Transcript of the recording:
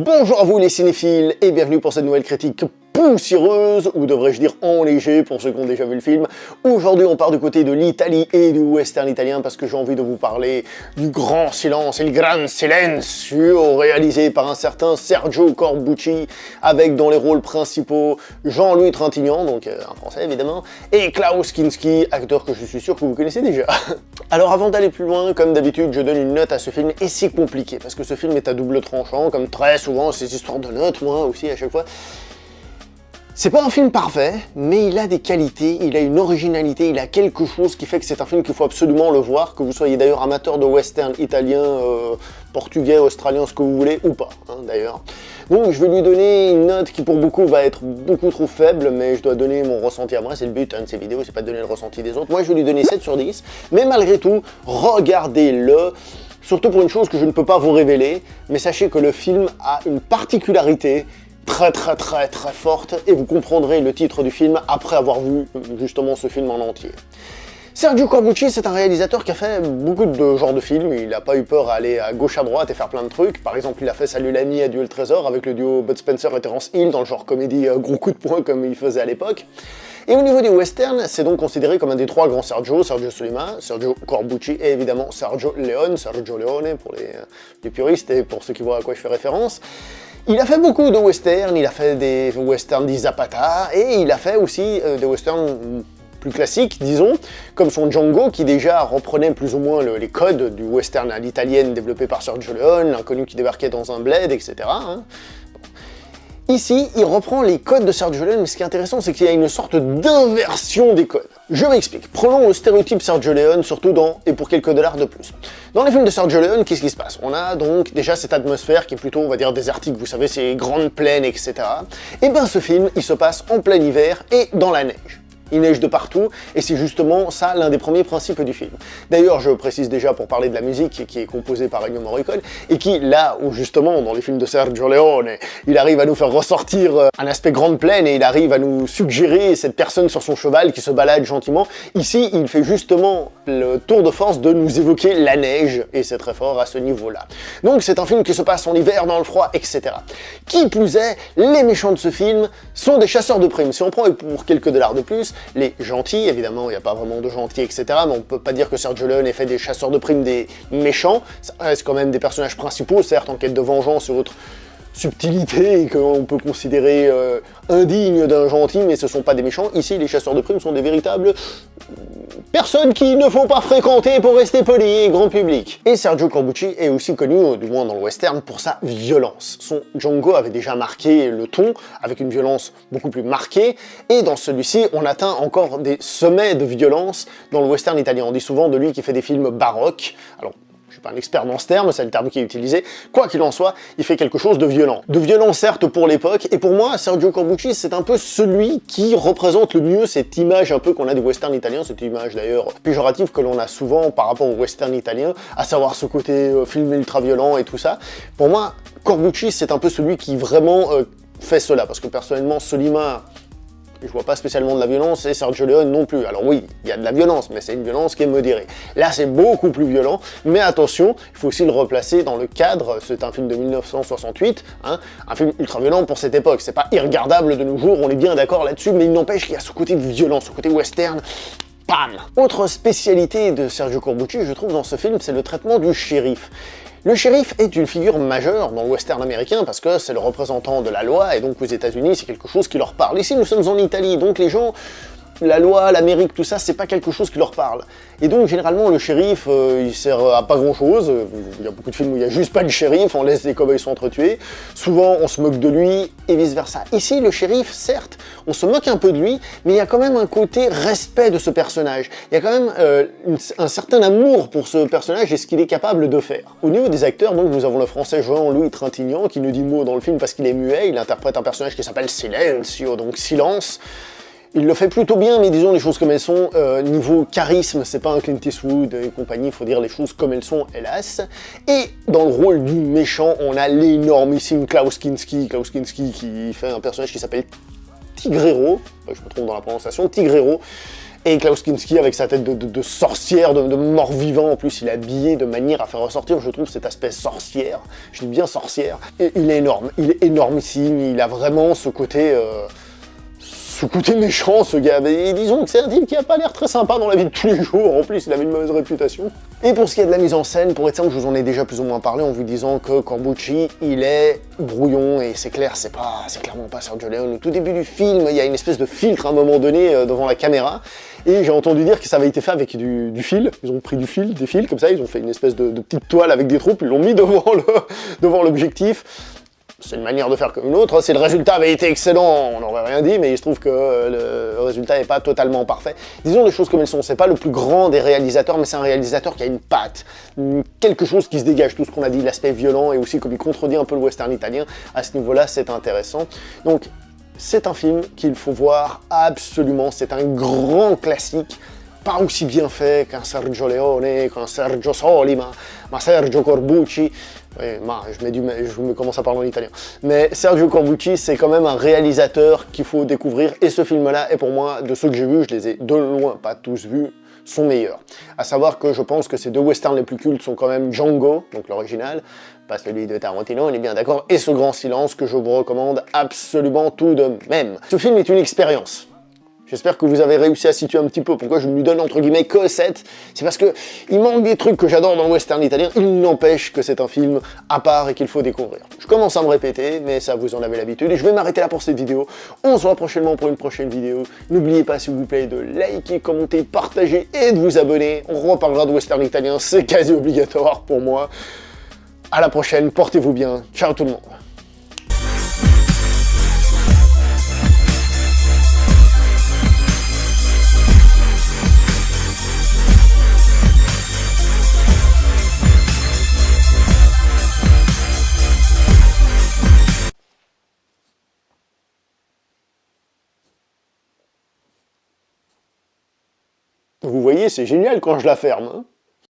Bonjour à vous les cinéphiles et bienvenue pour cette nouvelle critique poussiéreuse, ou devrais-je dire enléger pour ceux qui ont déjà vu le film. Aujourd'hui on part du côté de l'Italie et du western italien parce que j'ai envie de vous parler du grand silence, il gran silenzio, réalisé par un certain Sergio Corbucci, avec dans les rôles principaux Jean-Louis Trintignant, donc un français évidemment, et Klaus Kinski, acteur que je suis sûr que vous connaissez déjà. Alors avant d'aller plus loin, comme d'habitude, je donne une note à ce film, et c'est compliqué, parce que ce film est à double tranchant, comme très souvent ces histoires de notes, moi aussi à chaque fois. C'est pas un film parfait, mais il a des qualités, il a une originalité, il a quelque chose qui fait que c'est un film qu'il faut absolument le voir, que vous soyez d'ailleurs amateur de western italien, portugais, australien, ce que vous voulez, ou pas, hein, d'ailleurs. Donc je vais lui donner une note qui pour beaucoup va être beaucoup trop faible, mais je dois donner mon ressenti à moi, c'est le but de ces vidéos, c'est pas de donner le ressenti des autres. Moi je vais lui donner 7 sur 10, mais malgré tout, regardez-le. Surtout pour une chose que je ne peux pas vous révéler, mais sachez que le film a une particularité très forte, et vous comprendrez le titre du film après avoir vu justement ce film en entier. Sergio Corbucci, c'est un réalisateur qui a fait beaucoup de genres de films, il n'a pas eu peur à aller à gauche à droite et faire plein de trucs. Par exemple, il a fait Salut l'ami, adieu le trésor avec le duo Bud Spencer et Terence Hill dans le genre comédie gros coup de poing comme il faisait à l'époque. Et au niveau des westerns, c'est donc considéré comme un des trois grands Sergio Sollima, Sergio Corbucci et évidemment Sergio Leone pour les puristes et pour ceux qui voient à quoi je fais référence. Il a fait beaucoup de westerns, il a fait des westerns di Zapata, et il a fait aussi des westerns plus classiques, disons, comme son Django, qui déjà reprenait plus ou moins les codes du western à l'italienne développé par Sergio Leone, l'inconnu qui débarquait dans un bled, etc. Hein. Ici, il reprend les codes de Sergio Leone, mais ce qui est intéressant, c'est qu'il y a une sorte d'inversion des codes. Je m'explique. Prenons le stéréotype Sergio Leone, surtout dans « Et pour quelques dollars de plus ». Dans les films de Sergio Leone, qu'est-ce qui se passe? On a donc déjà cette atmosphère qui est plutôt, on va dire, désertique, vous savez, ces grandes plaines, etc. Et bien ce film, il se passe en plein hiver et dans la neige. Il neige de partout, et c'est justement ça l'un des premiers principes du film. D'ailleurs, je précise déjà pour parler de la musique qui est composée par Ennio Morricone, et qui, là où justement, dans les films de Sergio Leone, il arrive à nous faire ressortir un aspect grande plaine, et il arrive à nous suggérer cette personne sur son cheval qui se balade gentiment, ici, il fait justement le tour de force de nous évoquer la neige, et c'est très fort à ce niveau-là. Donc c'est un film qui se passe en hiver, dans le froid, etc. Qui plus est, les méchants de ce film sont des chasseurs de primes. Si on prend pour quelques dollars de plus, les gentils, évidemment, il n'y a pas vraiment de gentils, etc., mais on peut pas dire que Sergio Leone ait fait des chasseurs de primes des méchants, ça reste quand même des personnages principaux, certes en quête de vengeance et autres subtilités qu'on peut considérer indignes d'un gentil, mais ce sont pas des méchants. Ici, les chasseurs de primes sont des véritables personnes qu'il ne faut pas fréquenter pour rester poli et grand public. Et Sergio Corbucci est aussi connu, du moins dans le western, pour sa violence. Son Django avait déjà marqué le ton, avec une violence beaucoup plus marquée, et dans celui-ci, on atteint encore des sommets de violence dans le western italien. On dit souvent de lui qu'il fait des films baroques. Alors, je suis pas un expert dans ce terme, c'est le terme qui est utilisé. Quoi qu'il en soit, il fait quelque chose de violent. De violent certes pour l'époque, et pour moi, Sergio Corbucci, c'est un peu celui qui représente le mieux cette image un peu qu'on a du western italien, cette image d'ailleurs péjorative que l'on a souvent par rapport au western italien, à savoir ce côté film ultra violent et tout ça. Pour moi, Corbucci, c'est un peu celui qui vraiment fait cela, parce que personnellement, Sollima, je vois pas spécialement de la violence, et Sergio Leone non plus. Alors oui, il y a de la violence, mais c'est une violence qui est modérée. Là, c'est beaucoup plus violent, mais attention, il faut aussi le replacer dans le cadre, c'est un film de 1968, hein, un film ultra violent pour cette époque. C'est pas irregardable de nos jours, on est bien d'accord là-dessus, mais il n'empêche qu'il y a ce côté violent, ce côté western. Bam! Autre spécialité de Sergio Corbucci, je trouve, dans ce film, c'est le traitement du shérif. Le shérif est une figure majeure dans le western américain parce que c'est le représentant de la loi, et donc aux États-Unis c'est quelque chose qui leur parle. Ici nous sommes en Italie, donc les gens, la loi, l'Amérique, tout ça, c'est pas quelque chose qui leur parle. Et donc généralement le shérif, il sert à pas grand chose. Il y a beaucoup de films où il y a juste pas de shérif, on laisse les cow-boys s'entretuer. Souvent on se moque de lui et vice versa. Ici le shérif, certes, on se moque un peu de lui, mais il y a quand même un côté respect de ce personnage. Il y a quand même un certain amour pour ce personnage et ce qu'il est capable de faire. Au niveau des acteurs, donc nous avons le français Jean-Louis Trintignant qui ne dit mot dans le film parce qu'il est muet. Il interprète un personnage qui s'appelle Silenzio, donc silence. Il le fait plutôt bien, mais disons les choses comme elles sont. Niveau charisme, c'est pas un Clint Eastwood et compagnie, il faut dire les choses comme elles sont, hélas. Et dans le rôle du méchant, on a l'énormissime Klaus Kinski qui fait un personnage qui s'appelle Tigrero, je me trompe dans la prononciation, Tigrero, Et Klaus Kinski avec sa tête de sorcière, de mort-vivant, en plus il est habillé de manière à faire ressortir, je trouve, cet aspect sorcière, je dis bien sorcière, et il est énormissime, il a vraiment ce côté méchant, ce gars. Et disons que c'est un type qui a pas l'air très sympa dans la vie de tous les jours, en plus il avait une mauvaise réputation. Et pour ce qui est de la mise en scène, pour être simple, je vous en ai déjà plus ou moins parlé en vous disant que Corbucci, il est brouillon, et c'est clair, c'est clairement pas Sergio Leone. Au tout début du film, il y a une espèce de filtre à un moment donné devant la caméra, et j'ai entendu dire que ça avait été fait avec du fil. Ils ont pris des fils comme ça, ils ont fait une espèce de petite toile avec des troupes, ils l'ont mis devant l'objectif. C'est une manière de faire comme une autre, si le résultat avait été excellent, on n'aurait rien dit, mais il se trouve que le résultat n'est pas totalement parfait. Disons les choses comme elles sont, c'est pas le plus grand des réalisateurs, mais c'est un réalisateur qui a une patte, quelque chose qui se dégage, tout ce qu'on a dit, l'aspect violent, et aussi comme il contredit un peu le western italien, à ce niveau-là, c'est intéressant. Donc, c'est un film qu'il faut voir absolument, c'est un grand classique, pas aussi bien fait qu'un Sergio Leone, qu'un Sergio Soli, ma Sergio Corbucci. Oui, je commence à parler en italien. Mais Sergio Corbucci, c'est quand même un réalisateur qu'il faut découvrir. Et ce film-là est pour moi, de ceux que j'ai vus, je les ai de loin pas tous vus, son meilleur. À savoir que je pense que ces deux westerns les plus cultes sont quand même Django, donc l'original, pas celui de Tarantino, on est bien d'accord, et Ce Grand Silence, que je vous recommande absolument tout de même. Ce film est une expérience. J'espère que vous avez réussi à situer un petit peu pourquoi je ne lui donne entre guillemets que 7. C'est parce que il manque des trucs que j'adore dans le western italien, il n'empêche que c'est un film à part et qu'il faut découvrir. Je commence à me répéter, mais ça vous en avez l'habitude, et je vais m'arrêter là pour cette vidéo. On se voit prochainement pour une prochaine vidéo. N'oubliez pas s'il vous plaît de liker, commenter, partager et de vous abonner. On reparlera de western italien, c'est quasi obligatoire pour moi. À la prochaine, portez-vous bien, ciao tout le monde. Vous voyez, c'est génial quand je la ferme, hein.